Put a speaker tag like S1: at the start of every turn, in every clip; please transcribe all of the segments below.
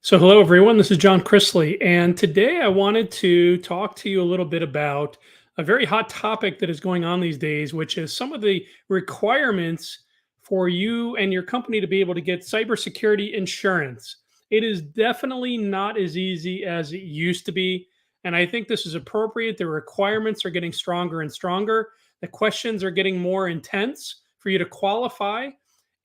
S1: So, hello everyone. This is John Chrisley, and today I wanted to talk to you a little bit about a very hot topic that is going on these days, which is some of the requirements for you and your company to be able to get cybersecurity insurance. It is definitely not as easy as it used to be, and I think this is appropriate. The requirements are getting stronger and stronger. The questions are getting more intense for you to qualify,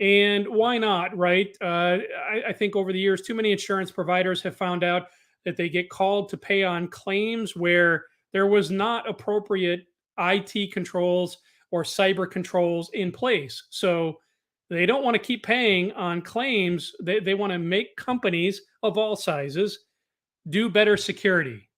S1: and why not, right? I think over the years, too many insurance providers have found out that they get called to pay on claims where there was not appropriate IT controls or cyber controls in place. So they don't want to keep paying on claims. They want to make companies of all sizes do better security.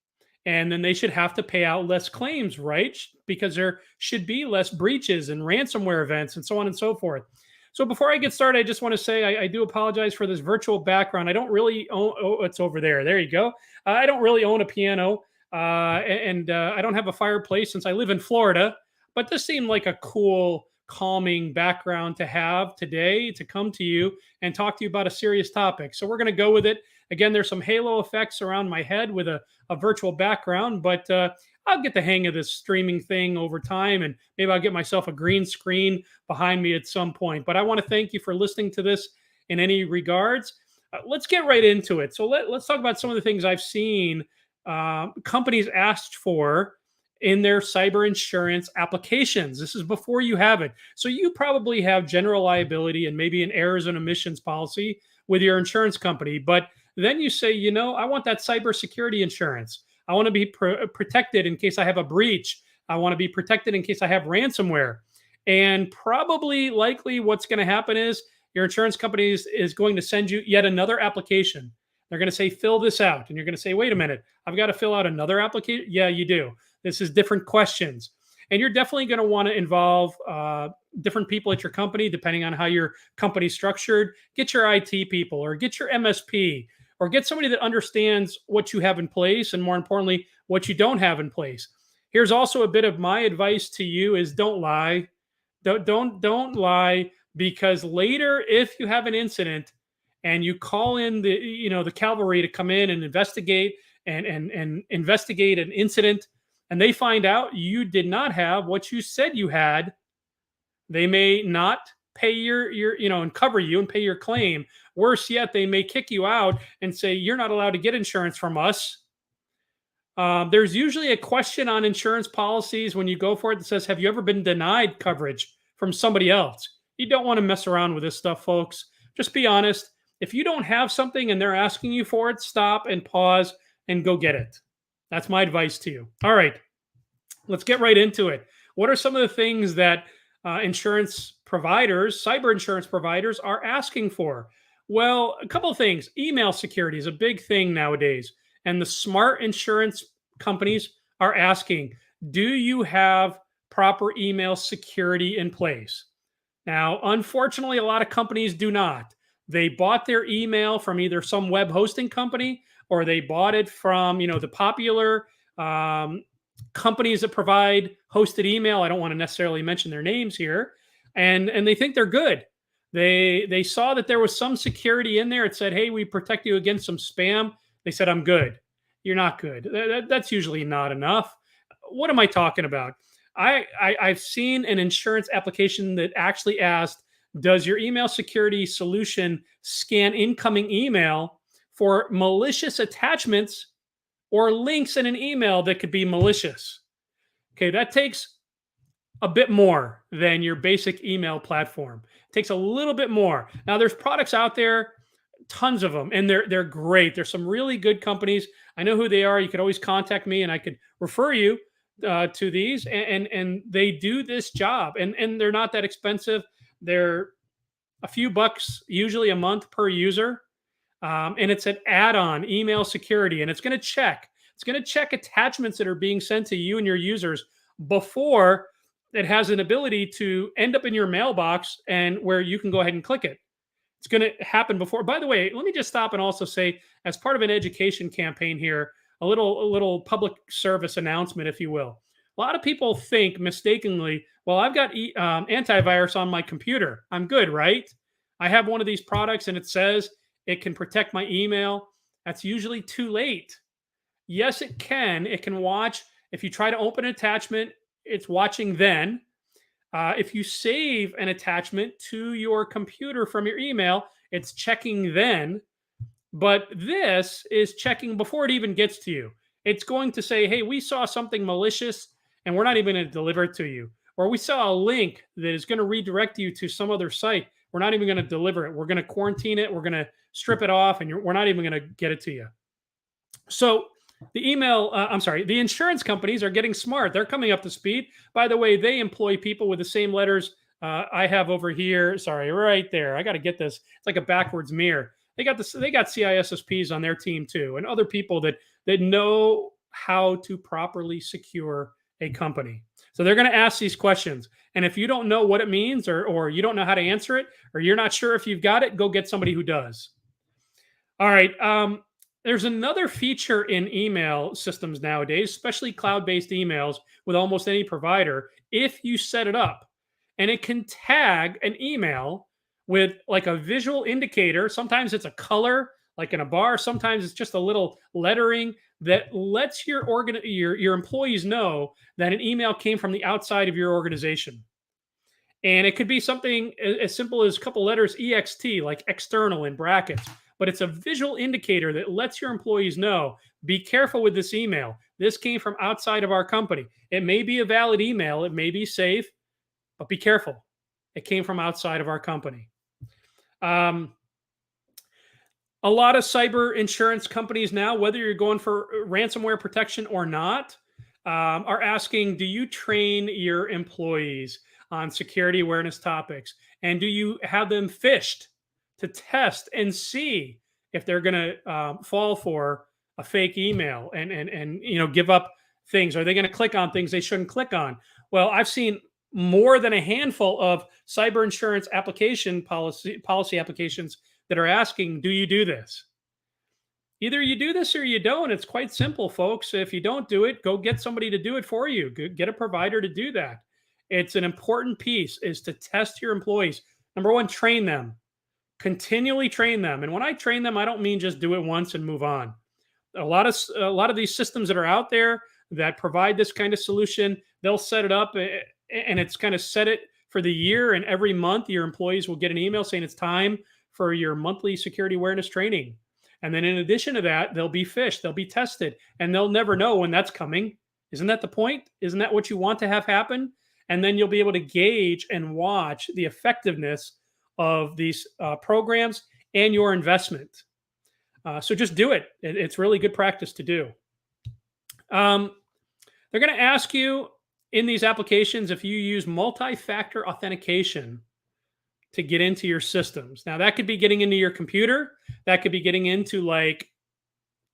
S1: And then they should have to pay out less claims, right? Because there should be less breaches and ransomware events and so on and so forth. So before I get started, I just want to say I do apologize for this virtual background. I don't really own. Oh, it's over there. There you go. I don't really own a piano, and I don't have a fireplace since I live in Florida. But this seemed like a cool, calming background to have today to come to you and talk to you about a serious topic. So we're going to go with it. Again, there's some halo effects around my head with a virtual background, but I'll get the hang of this streaming thing over time, and maybe I'll get myself a green screen behind me at some point. But I want to thank you for listening to this in any regards. Let's get right into it. So let's talk about some of the things I've seen companies asked for in their cyber insurance applications. This is before you have it. So you probably have general liability and maybe an errors and omissions policy with your insurance company, but then you say, I want that cybersecurity insurance. I want to be protected in case I have a breach. I want to be protected in case I have ransomware. And probably likely what's going to happen is your insurance company is going to send you yet another application. They're going to say, fill this out. And you're going to say, wait a minute, I've got to fill out another application. Yeah, you do. This is different questions. And you're definitely going to want to involve different people at your company, depending on how your company's structured. Get your IT people or get your MSP or get somebody that understands what you have in place and more importantly, what you don't have in place. Here's also a bit of my advice to you is don't lie. Don't lie, because later if you have an incident and you call in the cavalry to come in and investigate and investigate an incident and they find out you did not have what you said you had, they may not pay your and cover you and pay your claim. Worse yet, they may kick you out and say you're not allowed to get insurance from us. There's usually a question on insurance policies when you go for it that says, have you ever been denied coverage from somebody else? You don't want to mess around with this stuff, folks. Just be honest. If you don't have something and they're asking you for it, stop and pause and go get it. That's my advice to you. All right, let's get right into it. What are some of the things that insurance providers, cyber insurance providers, are asking for? Well, a couple of things. Email security is a big thing nowadays. And the smart insurance companies are asking, do you have proper email security in place? Now, unfortunately, a lot of companies do not. They bought their email from either some web hosting company or they bought it from, the popular companies that provide hosted email. I don't want to necessarily mention their names here. And they think they're good. They saw that there was some security in there. It said, hey, we protect you against some spam. They said, I'm good. You're not good. That's usually not enough. What am I talking about? I've seen an insurance application that actually asked, does your email security solution scan incoming email for malicious attachments or links in an email that could be malicious? Okay, that takes a bit more than your basic email platform. It takes a little bit more. Now, there's products out there, tons of them, and they're great. There's some really good companies. I know who they are. You could always contact me, and I could refer you to these. And they do this job, and they're not that expensive. They're a few bucks, usually a month per user, and it's an add-on email security, and it's going to check. It's going to check attachments that are being sent to you and your users before it has an ability to end up in your mailbox and where you can go ahead and click it. It's going to happen before. By the way, let me just stop and also say, as part of an education campaign here, a little public service announcement, if you will. A lot of people think mistakenly, well, I've got antivirus on my computer. I'm good, right? I have one of these products and it says it can protect my email. That's usually too late. Yes, it can. It can watch. If you try to open an attachment, it's watching then. If you save an attachment to your computer from your email, it's checking then. But this is checking before it even gets to you. It's going to say, hey, we saw something malicious and we're not even going to deliver it to you. Or we saw a link that is going to redirect you to some other site. We're not even going to deliver it. We're going to quarantine it. We're going to strip it off and we're not even going to get it to you. So the insurance companies are getting smart. They're coming up to speed. By the way, they employ people with the same letters I have over here. Sorry, right there. I got to get this. It's like a backwards mirror. They got this. They got CISSPs on their team too, and other people that know how to properly secure a company. So they're going to ask these questions, and if you don't know what it means, or you don't know how to answer it, or you're not sure if you've got it, go get somebody who does. All right. There's another feature in email systems nowadays, especially cloud-based emails with almost any provider, if you set it up. And it can tag an email with like a visual indicator. Sometimes it's a color, like in a bar. Sometimes it's just a little lettering that lets your employees know that an email came from the outside of your organization. And it could be something as simple as a couple letters EXT, like external in brackets. But it's a visual indicator that lets your employees know, be careful with this email. This came from outside of our company. It may be a valid email, it may be safe, but be careful. It came from outside of our company. A lot of cyber insurance companies now, whether you're going for ransomware protection or not, are asking, do you train your employees on security awareness topics? And do you have them phished to test and see if they're going to fall for a fake email and give up things? Are they going to click on things they shouldn't click on? Well, I've seen more than a handful of cyber insurance policy applications that are asking, do you do this? Either you do this or you don't. It's quite simple, folks. If you don't do it, go get somebody to do it for you. Get a provider to do that. It's an important piece is to test your employees. Number one, train them. Continually train them. And when I train them, I don't mean just do it once and move on. A lot of these systems that are out there that provide this kind of solution, they'll set it up and it's kind of set it for the year. And every month, your employees will get an email saying it's time for your monthly security awareness training. And then in addition to that, they'll be phished, they'll be tested, and they'll never know when that's coming. Isn't that the point? Isn't that what you want to have happen? And then you'll be able to gauge and watch the effectiveness of these programs and your investment. So just do it. It's really good practice to do. They're going to ask you in these applications if you use multi-factor authentication to get into your systems. Now that could be getting into your computer. That could be getting into like,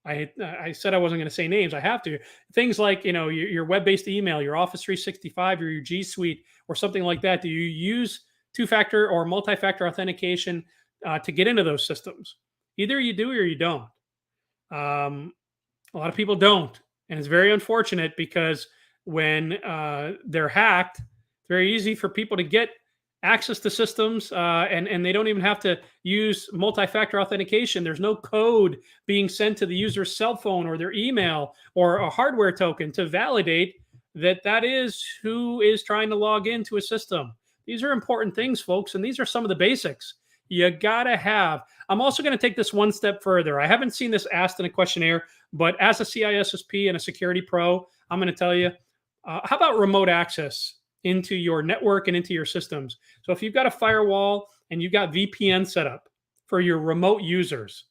S1: I said I wasn't going to say names. I have to. Things like, your web-based email, your Office 365, or your G Suite, or something like that. Do you use two-factor or multi-factor authentication to get into those systems? Either you do or you don't. A lot of people don't, and it's very unfortunate because when they're hacked, it's very easy for people to get access to systems and they don't even have to use multi-factor authentication. There's no code being sent to the user's cell phone or their email or a hardware token to validate that is who is trying to log into a system. These are important things, folks, and these are some of the basics you gotta have. I'm also going to take this one step further. I haven't seen this asked in a questionnaire, but as a CISSP and a security pro, I'm going to tell you, how about remote access into your network and into your systems? So if you've got a firewall and you've got VPN set up for your remote users,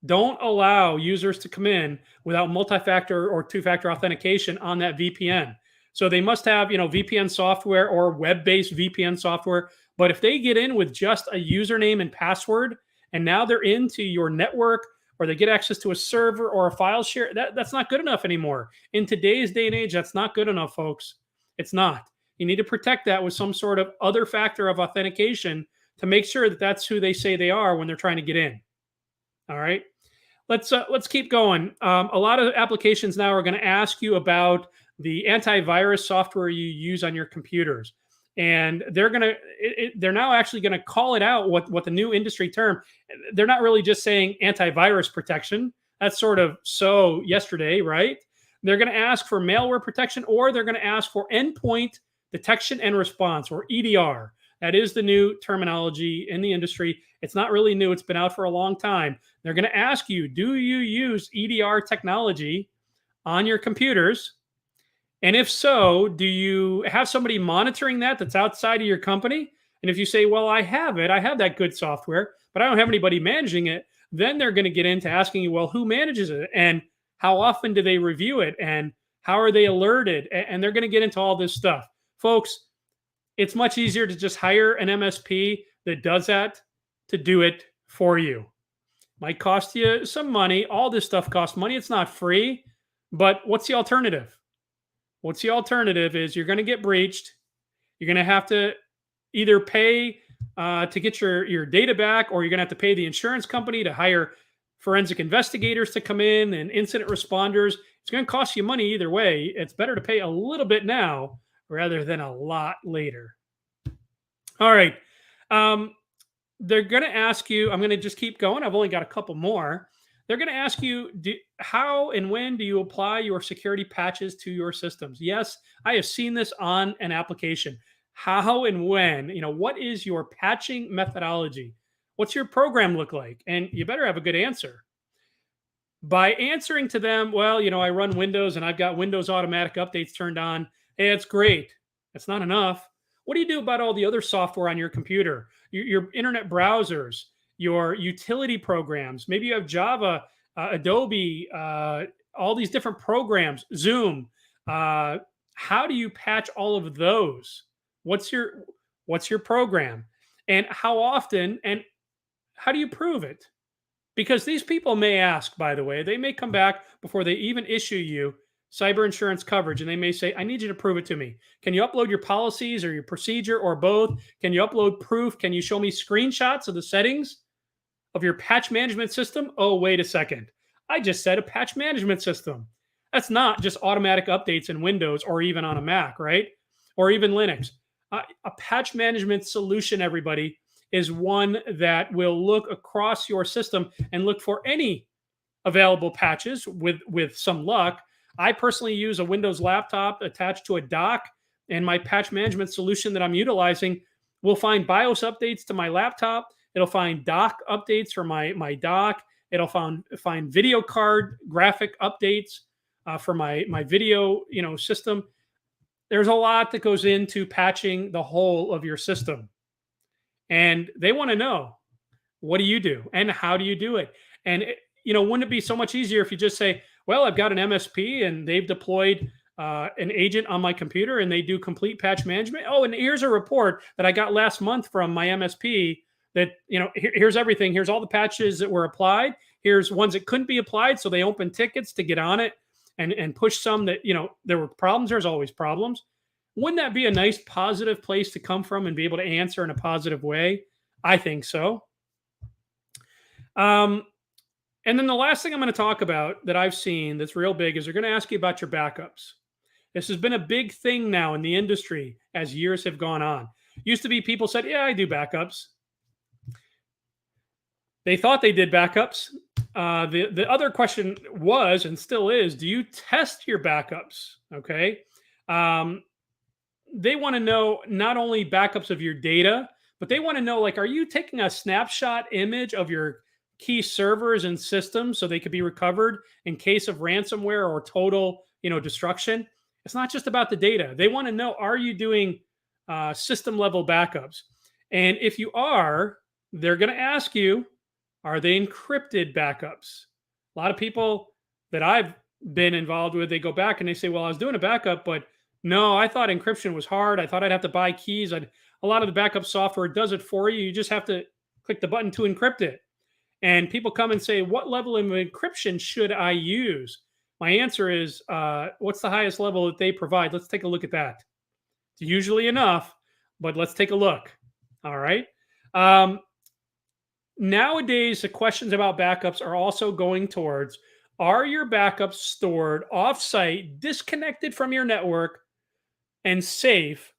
S1: don't allow users to come in without multi-factor or two-factor authentication on that VPN. So they must have, VPN software or web-based VPN software. But if they get in with just a username and password, and now they're into your network, or they get access to a server or a file share, that's not good enough anymore. In today's day and age, that's not good enough, folks. It's not. You need to protect that with some sort of other factor of authentication to make sure that that's who they say they are when they're trying to get in. All right. Let's keep going. A lot of applications now are going to ask you about the antivirus software you use on your computers. and they're now actually going to call it out, what the new industry term. They're not really just saying antivirus protection. That's sort of so yesterday, right? They're going to ask for malware protection, or they're going to ask for endpoint detection and response, or EDR. That is the new terminology in the industry. It's not really new, it's been out for a long time. They're going to ask you, do you use EDR technology on your computers? And if so, do you have somebody monitoring that's outside of your company? And if you say, well, I have it, I have that good software, but I don't have anybody managing it, then they're going to get into asking you, well, who manages it? And how often do they review it? And how are they alerted? And they're going to get into all this stuff. Folks, it's much easier to just hire an MSP that does that to do it for you. Might cost you some money. All this stuff costs money. It's not free. But what's the alternative? What's the alternative is you're going to get breached. You're going to have to either pay to get your data back, or you're going to have to pay the insurance company to hire forensic investigators to come in and incident responders. It's going to cost you money either way. It's better to pay a little bit now rather than a lot later. All right. They're going to ask you, I'm going to just keep going. I've only got a couple more. They're going to ask you, how and when do you apply your security patches to your systems? Yes, I have seen this on an application. How and when, what is your patching methodology? What's your program look like? And you better have a good answer. By answering to them, well, I run Windows and I've got Windows automatic updates turned on. Hey, it's great. That's not enough. What do you do about all the other software on your computer, your internet browsers, your utility programs? Maybe you have Java, Adobe, all these different programs, Zoom. How do you patch all of those? What's your program? And how often, and how do you prove it? Because these people may ask, by the way, they may come back before they even issue you cyber insurance coverage, and they may say, I need you to prove it to me. Can you upload your policies or your procedure or both? Can you upload proof? Can you show me screenshots of the settings of your patch management system? Oh, wait a second. I just said a patch management system. That's not just automatic updates in Windows or even on a Mac, right? Or even Linux. A patch management solution, everybody, is one that will look across your system and look for any available patches with some luck. I personally use a Windows laptop attached to a dock, and my patch management solution that I'm utilizing will find BIOS updates to my laptop. It'll find dock updates for my dock. It'll find video card graphic updates for my video system. There's a lot that goes into patching the whole of your system. And they want to know, what do you do and how do you do it? And, wouldn't it be so much easier if you just say, well, I've got an MSP and they've deployed an agent on my computer and they do complete patch management. Oh, and here's a report that I got last month from my MSP that, here's everything. Here's all the patches that were applied. Here's ones that couldn't be applied. So they opened tickets to get on it and push some that, there were problems. There's always problems. Wouldn't that be a nice positive place to come from and be able to answer in a positive way? I think so. And then the last thing I'm going to talk about that I've seen that's real big is they're going to ask you about your backups. This has been a big thing now in the industry as years have gone on. Used to be people said, yeah, I do backups. They thought they did backups. The other question was, and still is, do you test your backups? Okay. They want to know not only backups of your data, but they want to know, like, are you taking a snapshot image of your key servers and systems so they could be recovered in case of ransomware or total, destruction? It's not just about the data. They want to know, are you doing system level backups? And if you are, they're going to ask you, are they encrypted backups? A lot of people that I've been involved with, they go back and they say, well, I was doing a backup, but no, I thought encryption was hard. I thought I'd have to buy keys. A lot of the backup software does it for you. You just have to click the button to encrypt it. And people come and say, what level of encryption should I use? My answer is, what's the highest level that they provide? Let's take a look at that. It's usually enough, but let's take a look. All right. Nowadays, the questions about backups are also going towards, are your backups stored offsite, disconnected from your network, and safe,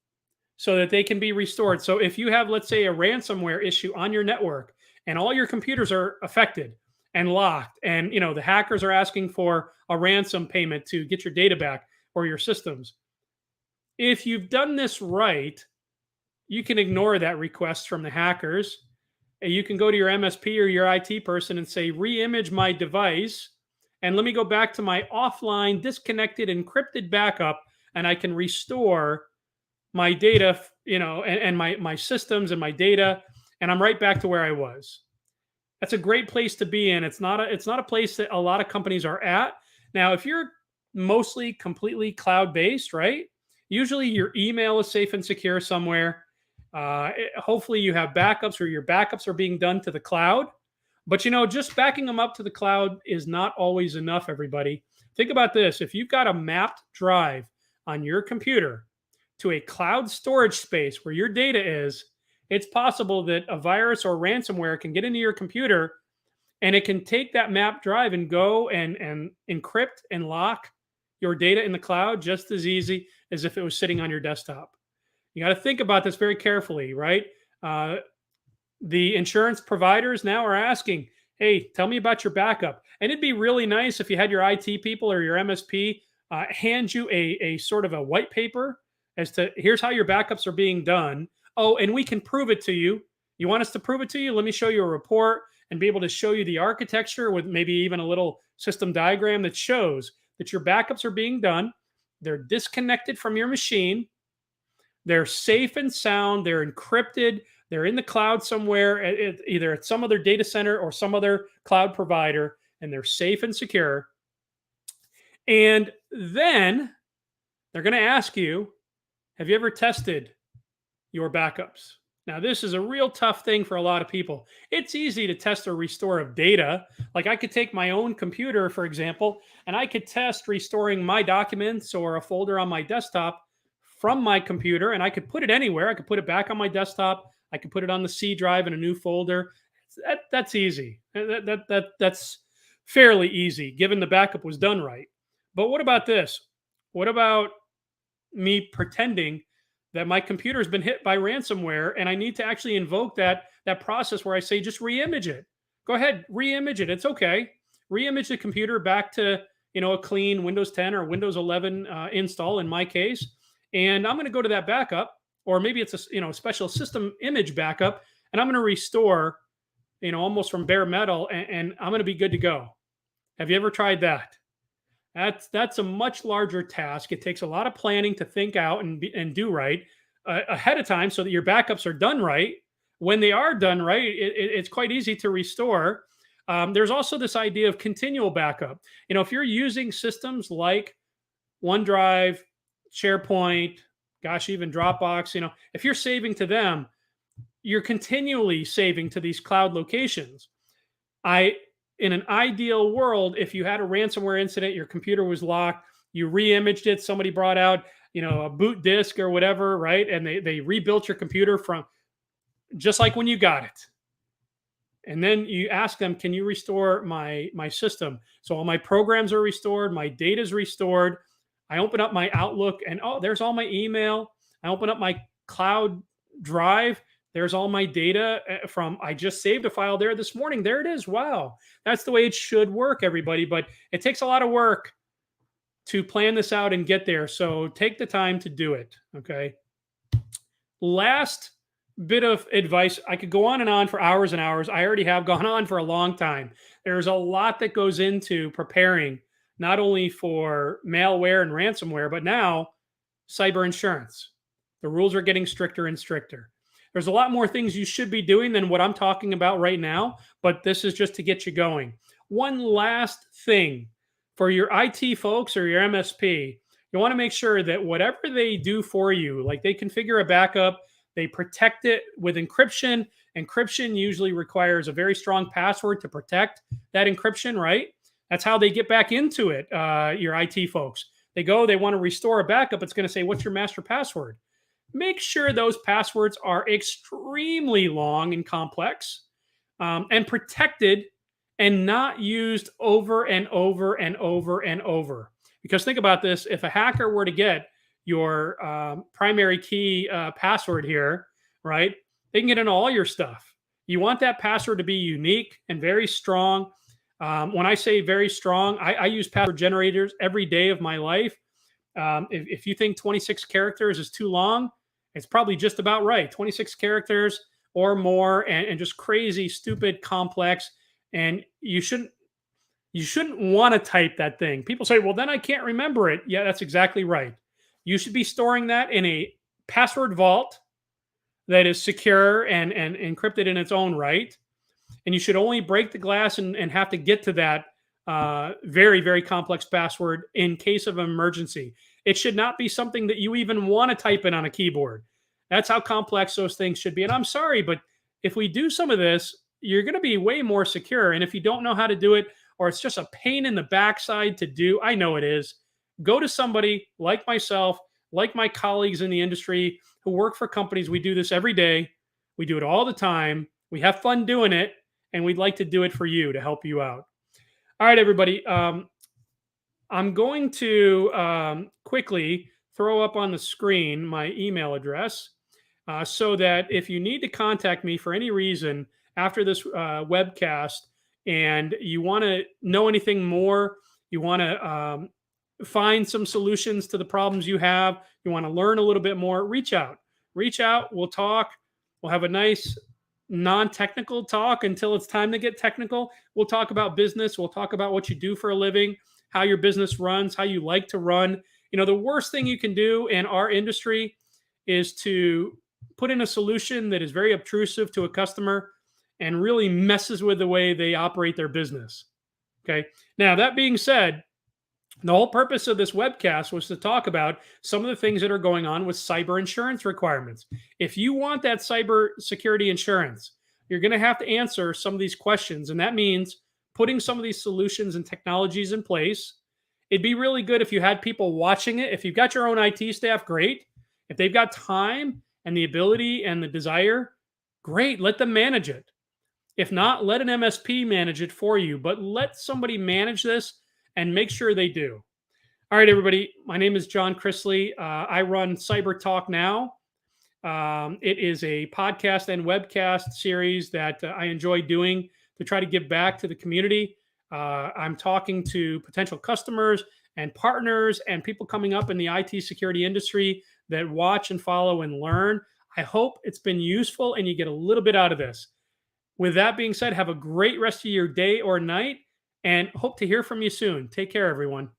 S1: so that they can be restored. So if you have, let's say, a ransomware issue on your network and all your computers are affected and locked, and the hackers are asking for a ransom payment to get your data back or your systems, if you've done this right, you can ignore that request from the hackers, and you can go to your MSP or your IT person and say, re-image my device and let me go back to my offline, disconnected, encrypted backup, and I can restore my data, and my systems and my data, and I'm right back to where I was. That's a great place to be in. It's not a place that a lot of companies are at. Now, if you're mostly completely cloud based, right? Usually your email is safe and secure somewhere. Hopefully you have backups, or your backups are being done to the cloud. But just backing them up to the cloud is not always enough, everybody. Think about this. If you've got a mapped drive on your computer to a cloud storage space where your data is, it's possible that a virus or ransomware can get into your computer, and it can take that map drive and go and encrypt and lock your data in the cloud just as easy as if it was sitting on your desktop. You got to think about this very carefully, right? Uh, the insurance providers now are asking, hey, tell me about your backup. And it'd be really nice if you had your IT people or your MSP hand you a sort of a white paper as to, here's how your backups are being done. Oh, and we can prove it to you. You want us to prove it to you? Let me show you a report and be able to show you the architecture with maybe even a little system diagram that shows that your backups are being done. They're disconnected from your machine. They're safe and sound. They're encrypted. They're in the cloud somewhere, either at some other data center or some other cloud provider, and they're safe and secure. And then they're going to ask you, have you ever tested your backups? Now, this is a real tough thing for a lot of people. It's easy to test a restore of data. Like, I could take my own computer, for example, and I could test restoring my documents or a folder on my desktop from my computer, and I could put it anywhere. I could put it back on my desktop. I could put it on the C drive in a new folder. That's easy. That's fairly easy, given the backup was done right. But what about this? What about me pretending that my computer has been hit by ransomware, and I need to actually invoke that process where I say, just re-image it. Go ahead, re-image it. It's okay. Re-image the computer back to a clean Windows 10 or Windows 11 install in my case, and I'm going to go to that backup, or maybe it's a special system image backup, and I'm going to restore almost from bare metal, and I'm going to be good to go. Have you ever tried that? That's a much larger task. It takes a lot of planning to think out and do right ahead of time, so that your backups are done right. When they are done right, it's quite easy to restore. There's also this idea of continual backup. If you're using systems like OneDrive, SharePoint, gosh, even Dropbox, if you're saving to them, you're continually saving to these cloud locations. In an ideal world, if you had a ransomware incident, your computer was locked, you re-imaged it, somebody brought out, a boot disk or whatever, right? And they rebuilt your computer from just like when you got it. And then you ask them, can you restore my system? So all my programs are restored, my data is restored. I open up my Outlook and, oh, there's all my email. I open up my cloud drive. There's all my data I just saved a file there this morning. There it is. Wow. That's the way it should work, everybody. But it takes a lot of work to plan this out and get there. So take the time to do it. Okay. Last bit of advice. I could go on and on for hours and hours. I already have gone on for a long time. There's a lot that goes into preparing, not only for malware and ransomware, but now cyber insurance. The rules are getting stricter and stricter. There's a lot more things you should be doing than what I'm talking about right now, but this is just to get you going. One last thing for your IT folks or your MSP, you want to make sure that whatever they do for you, like they configure a backup, they protect it with encryption. Encryption usually requires a very strong password to protect that encryption, right? That's how they get back into it, your IT folks. They want to restore a backup. It's going to say, what's your master password? Make sure those passwords are extremely long and complex, and protected, and not used over and over and over and over. Because think about this. If a hacker were to get your primary key password here, right? They can get into all your stuff. You want that password to be unique and very strong. When I say very strong, I use password generators every day of my life. If you think 26 characters is too long, it's probably just about right. 26 characters or more, and just crazy, stupid, complex. And you shouldn't want to type that thing. People say, well, then I can't remember it. Yeah, that's exactly right. You should be storing that in a password vault that is secure and encrypted in its own right. And you should only break the glass and have to get to that very, very complex password in case of an emergency. It should not be something that you even want to type in on a keyboard. That's how complex those things should be. And I'm sorry, but if we do some of this, you're going to be way more secure. And if you don't know how to do it, or it's just a pain in the backside to do, I know it is. Go to somebody like myself, like my colleagues in the industry who work for companies. We do this every day. We do it all the time. We have fun doing it, and we'd like to do it for you to help you out. All right, everybody. I'm going to quickly throw up on the screen my email address so that if you need to contact me for any reason after this webcast and you want to know anything more, you want to find some solutions to the problems you have, you want to learn a little bit more, reach out. Reach out. We'll talk. We'll have a nice non-technical talk until it's time to get technical. We'll talk about business. We'll talk about what you do for a living, how your business runs, how you like to run. You know, the worst thing you can do in our industry is to put in a solution that is very obtrusive to a customer and really messes with the way they operate their business. Okay. Now, that being said, the whole purpose of this webcast was to talk about some of the things that are going on with cyber insurance requirements. If you want that cyber security insurance, you're going to have to answer some of these questions. And that means putting some of these solutions and technologies in place. It'd be really good if you had people watching it. If you've got your own IT staff, great. If they've got time and the ability and the desire, great. Let them manage it. If not, let an MSP manage it for you, but let somebody manage this and make sure they do. All right, everybody. My name is John Chrisley. I run Cyber Talk Now. It is a podcast and webcast series that I enjoy doing to try to give back to the community. I'm talking to potential customers and partners and people coming up in the IT security industry that watch and follow and learn. I hope it's been useful and you get a little bit out of this. With that being said, have a great rest of your day or night and hope to hear from you soon. Take care, everyone.